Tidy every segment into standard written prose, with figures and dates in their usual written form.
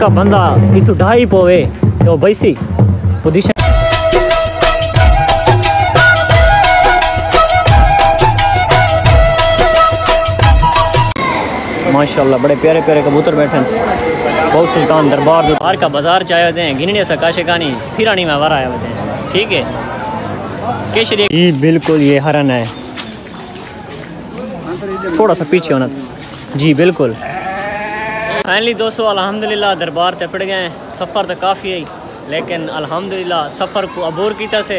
का बंदा इतु ढाई पोवे तो बैसी पोजीशन माशाल्लाह बड़े प्यारे प्यारे कबूतर बैठे बहुत सुल्तान दरबार बाहर का बाजार चाहे होते हैं गिनने से काशिकानी फिरानी में वारा आए होते हैं। ठीक है केशरी ये बिल्कुल ये हरन है थोड़ा सा पीछे होना जी बिल्कुल। फाइनली दोस्तों अल्हम्दुलिल्लाह दरबार ते पड़ गए सफ़र तो काफ़ी है लेकिन अल्हम्दुलिल्लाह सफ़र को अबूर किया से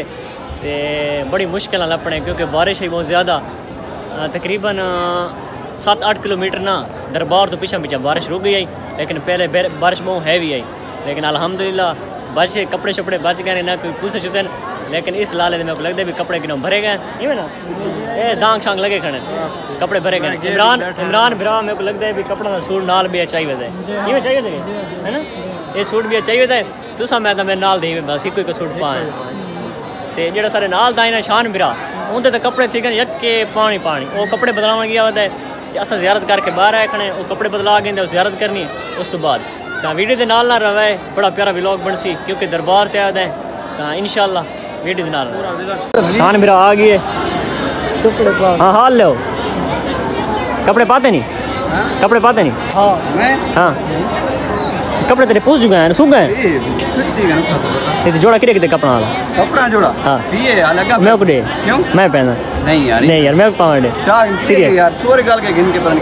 ते बड़ी मुश्किल लपने क्योंकि बारिश है बहुत ज़्यादा तकरीबन 7-8 किलोमीटर ना दरबार तो पीछे बारिश रुक गई लेकिन पहले बारिश बहुत हैवी आई लेकिन अल्हम्दुलिल्लाह बच कपड़े शपड़े बच गए ना कोई पूछे चुसे लेकिन इस लाले मेरे को लगता है भी कपड़े किन्हों भरे गए ये ना ये दांग शांग लगे खड़े कपड़े भरे गए। इमरान बिरा मेरे को लगता है भी कपड़ा का सूट नाल भी चाहिए थे ये चाहिए थे है ना ये सूट भी चाहिए थे तुसा मैं मेरे नाल दे बस एक सूट पाए तो जो सारे नाल था ना शान बिरा उनके तो कपड़े ठीक है यके पानी वो कपड़े बदलाव गया होता है असा ज़ियारत करके बाहर आए खड़े वो कपड़े बदला गए ज़ियारत करनी उस तो बाद तो वीडियो के नाल ना रवे बड़ा प्यारा व्लॉग बन सी क्योंकि दरबार ते आदा है तो इंशाल्लाह वीडियो के नाल शान मेरा आ गई है। हाँ हाल लो कपड़े पाते नहीं हाँ कपड़े तेरे पूछ चुके हैं सूख गए जोड़ा किरे कितने कपड़ा जोड़ा हाँ मैं को दे क्यों मैं पहना नहीं यार मैं पावड़े यार छोरे गाल के गिन के पता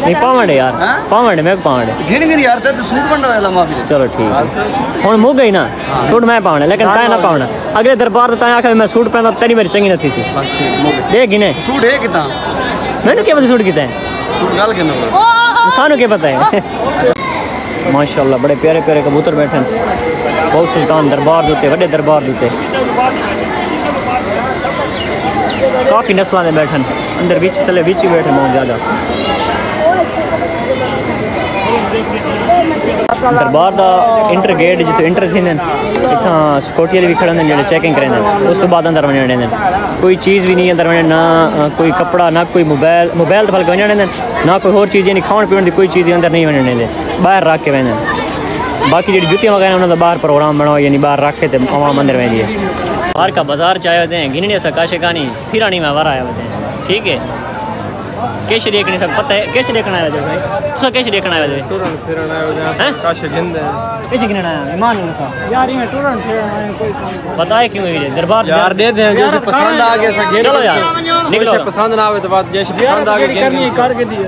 नहीं पावड़े यार पावड़े मैं पावड़े गिन यार तो सूट बंदा वाला माफी चलो ठीक हुन मुक गई ना सूट मैं पावना लेकिन ताए ना पावना अगले दरबार ताए आखे मैं सूट पहना तेरी मेरी चंगी नहीं सी बस ठीक दे गिने सूट है कितना मैंने क्या पता सूट कितना है सूट गाल के ना सानू क्या पता है। माशाल्लाह बड़े प्यारे प्यारे कबूतर बैठे बहुत सुल्तान दरबार दूते बड़े दरबार दूते काफ़ी नस्लों में बैठे अंदर बीच तले बीच ही बैठे बहुत ज़्यादा दरबार का इंटर गेट जिते इंटर थी इतना सिक्योरिटी वाले भी खड़े हैं जो चैकिंग करें उस तो बाद अंदर वजने कोई चीज़ भी नहीं अंदर वजने ना कोई कपड़ा ना कोई मोबाइल तो फल वजने ना कोई होर चीज़ यानी खाने पीने की कोई चीज़ अंदर नहीं वजने दे बाहर रख के वजन बाकी जी जुतियाँ वगैरह उन्होंने बाहर प्रोग्राम बनाओ यानी बाहर रख के आवाम अंदर वही है। बाहर का बाजार चाहे होते हैं गिनने से काशिकानी फिरानी में वारा आए होते हैं। ठीक है कैसे देखने सब पता है कैसे देखना है भाई तुसा कैसे देखना है टूरन फिरन आए हैं काशे जिंदा कैसे गिनना है ईमान सा यार ये टूरन फिरन आए कोई बताए क्यों ये दरबार यार दे दे जो पसंद आ गया सा चलो यार निकलो पसंद ना आवे तो बात जैसे पसंद आ गया करनी करके दी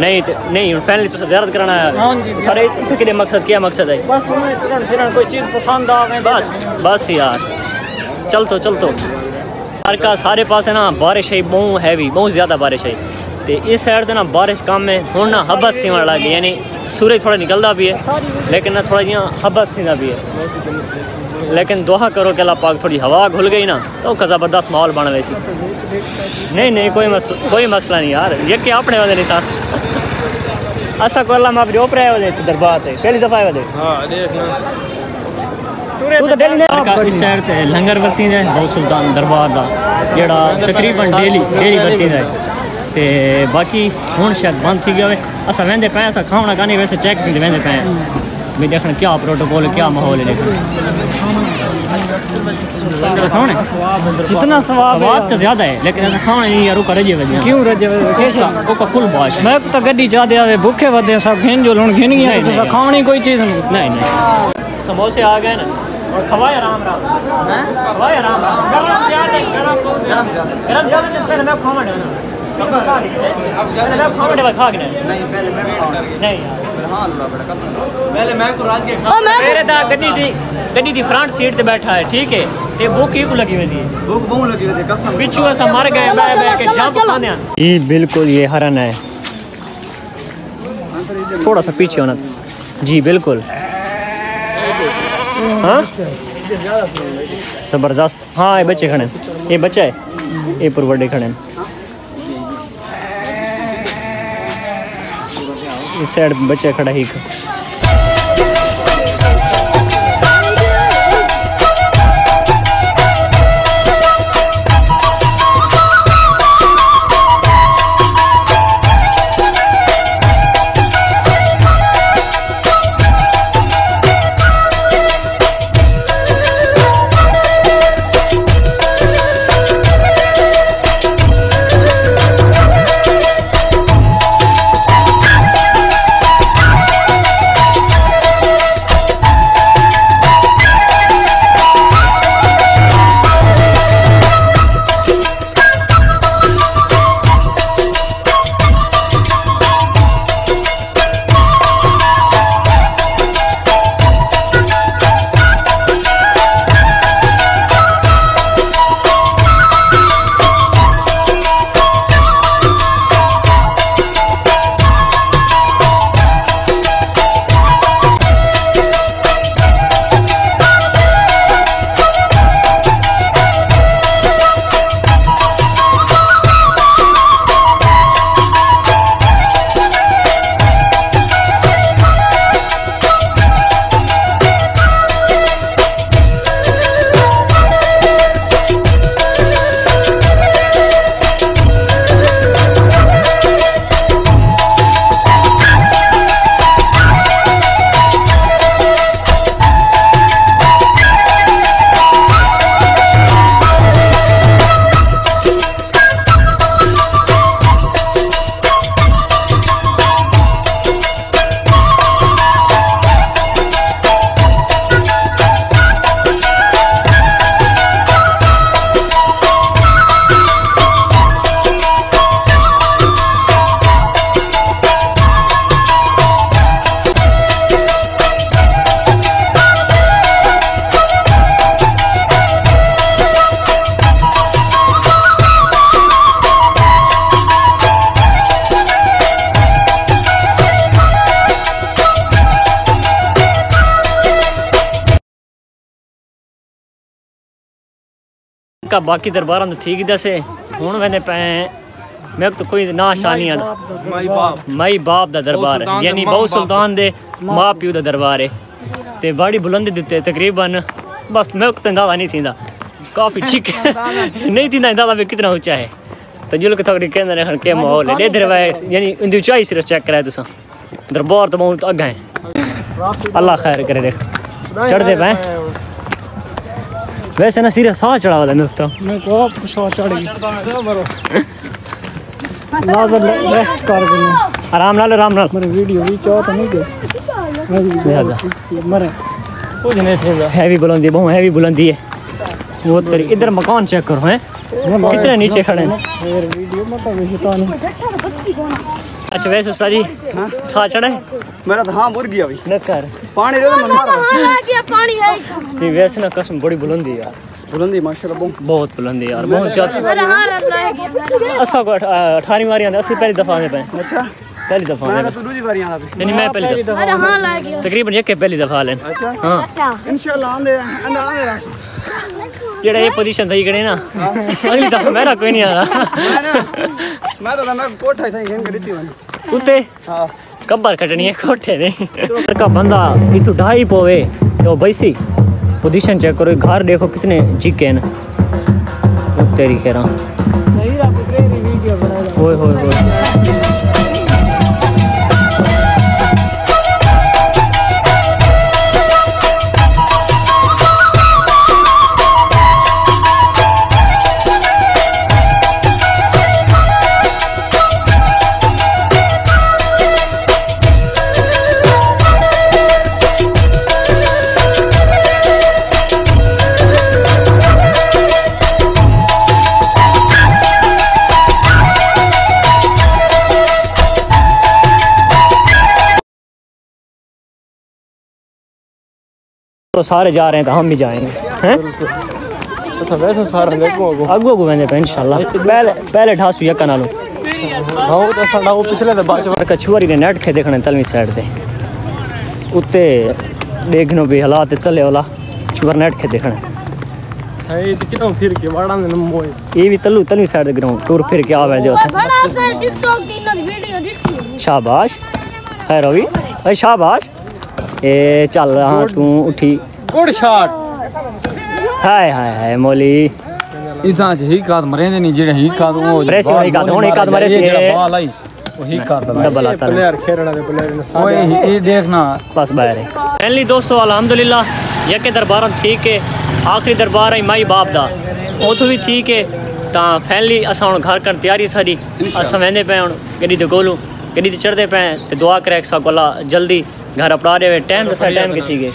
नहीं फैमिली तो ज़ियारत कराना है हां जी सारे इतने के मकसद क्या मकसद है बस उन्हें टूरन फिरन कोई चीज़ पसंद आवे बस यार चल तो हर का सारे पास है ना बारिश है बहुत हैवी बहुत ज़्यादा बारिश है तो इस साइड ना बारिश कम है हूँ ना हबस थी लग गई यानी सूरज थोड़ा निकलता भी है लेकिन ना थोड़ा जिया हबस थी भी है लेकिन दुआ करो कि अल्लाह पाक थोड़ी हवा घुल गई ना तो ज़बरदस्त माहौल बन वैसी नहीं कोई मसला नहीं यार ये क्या अपने वाले नहीं था असा को अल्लाह माफी ओपरे वाले दरबार से पहली दफ़ा वाले इस साइड से लंगर बरती है बहुत सुल्तान दरबार का जोड़ा तकरीबन डेली बरती है तो बाकी हूँ शायद बंद थी गया अस वेंदे पे अस खाना खाने वैसे चेक करते वेंदे पे भी देखना क्या प्रोटोकॉल क्या माहौल है खाने इतना स्वाद तो ज्यादा है लेकिन ऐसा खाना नहीं यार रजे वजे क्यों रजे वजे फुल बाश मैं तो गड्डी चाहते आवे भूखे वदे सब घिन जो लुण घिन गया तो खानी कोई चीज़ नहीं समोसे आ गए ना और खवाए आराम खवाए आराम गरम ज़्यादा मैं खावा खा के नहीं पहले मैं नहीं पहले मैं को रात के मेरे दा गड्डी दी फ्रंट सीट पे बैठा है ठीक है ते भूख ही को लगी हुई है भूख बहुत लगी हुई है कसम पिछू ऐसा मर गए मैं के जंप खाने ये बिल्कुल ये हरन है थोड़ा सा पीछे होना जी बिल्कुल हाँ जबरदस्त हाँ ये बच्चे खड़े ये बच्चा है ये पर बड़े खड़े इस साइड बच्चा खड़ा ही का बाकी दरबार तो ठीक ही दसे हूँ वेंदे पे मैं तो कोई ना शानी माई बाप दा दरबार यानी बहु सुल्तान दे माँ प्यू दा दरबार है ते बड़ी बुलंदी दिते तकरीबन बस मैं तो अंदाजा नहीं थींदा काफ़ी चिक नहीं थींदा अंदाजा भी कितना ऊंचा है तो जुल के थोड़ी कहंदे ने के माहौल है इधर यानी इंदी ऊंचाई सिर्फ चेक कराए तुसा दरबार तो बहुत अग्गा है अल्लाह खैर करे देख चढ़दे पे वैसे ना सिर्फ साह चढ़ा वाला मैं को साह चढ़ गई लाजर रेस्ट कर देना आराम नाल मेरे वीडियो भी चाह तो नहीं गए मरे कुछ नहीं थे हैवी बुलंदी बहुत हैवी बुलंदी है वो तेरी इधर मकान चेक करो हैं कितने नीचे खड़े हैं वीडियो में तो विषय नहीं अच्छा वैसे उस्ताद जी साह चढ़ा है मेरा तो हाँ मुर्गी अभी न कर पानी दे दो मन मारो पानी है ये वैसे ना कसम बड़ी बुलंदी है यार बुलंदी माशाल्लाह बहुत बुलंदी यार बहुत ज्यादा असा को 18वीं बारी आंदा असली पहली दफा में पे अच्छा पहली दफा मैं तो दूसरी बारी आंदा नहीं मैं पहली दफा अरे हां लाग गया तकरीबन एक पहली दफा लेन अच्छा हां इंशाल्लाह आंदे आंदे जेड़ा ये पोजीशन थई गड़े ना अगली दफा मेरा कोई नहीं आ रहा मैं तो मैं कोठा था गेम करी थी उते हां कब्बर कटनी है कोठे ने का बंदा इतु ढाई पोवे तो बैसी पोजीशन चेक करो घर देखो कितने चिके हैं तेरी कह रहा नहीं रहा वीडियो बनाएगा ओए होए तो सारे जा रहे हैं तो हम भी जाएंगे हैं अच्छा वैसे सारा देखो अगो वेंदे पे इंशाल्लाह पहले ठासू यका नालो हां तो साडा वो पिछले दे बाद का छुआरी ने नेट खे देखने तलवी साइड ते उत्ते देखनो भी हालात तले वाला छुआर नेट खे देखने है कितना फिर के वाड़ा ने मोय ये भी तलवी साइड दे ग्राउंड टूर फिर के आवे जो बड़ा सा टिकटॉक दिन वीडियो दिखती शाबाश है रवि भाई शाबाश ए चल हाँ तू उठी गुड शॉट हाय हाय हाय मोली इदा ही काद मरे नहीं जेड़े ही काद वो प्रेसिंग ही काद हुन एक काद मरे से बॉल आई वो ही काद डबल आता है प्लेयर खेलना दे प्लेयर ने साथ ओए ये देखना बस बाहर है फाइनली दोस्तों अल्हम्दुलिल्लाह यके दरबार ठीक है आखिरी दरबार है माई बाप दा उथों भी ठीक है ता फाइनली असा हुन घर कर तैयारी सारी असा वेंदे पे हुन गड्डी ते कोलू गड्डी ते चढ़दे पे ते दुआ करे सा कोला जल्दी घर अपना दे टाइम दसा टाइम किथी गए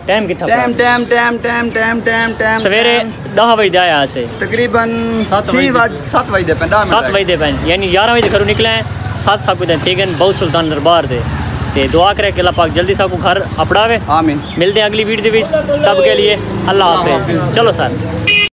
टाइम किथा टाइम सवेरे 10 बजे आया से तकरीबन 7 बजे पे 7 बजे पे यानी 11 बजे घरों निकले 7 बजे ठीक है बहुत सुल्तान दरबार दे ते दुआ करे कि अल्लाह पाक जल्दी सबको घर अपनावे आमीन मिलते हैं अगली वीडियो में तब के लिए अल्लाह हाफिज़ चलो सर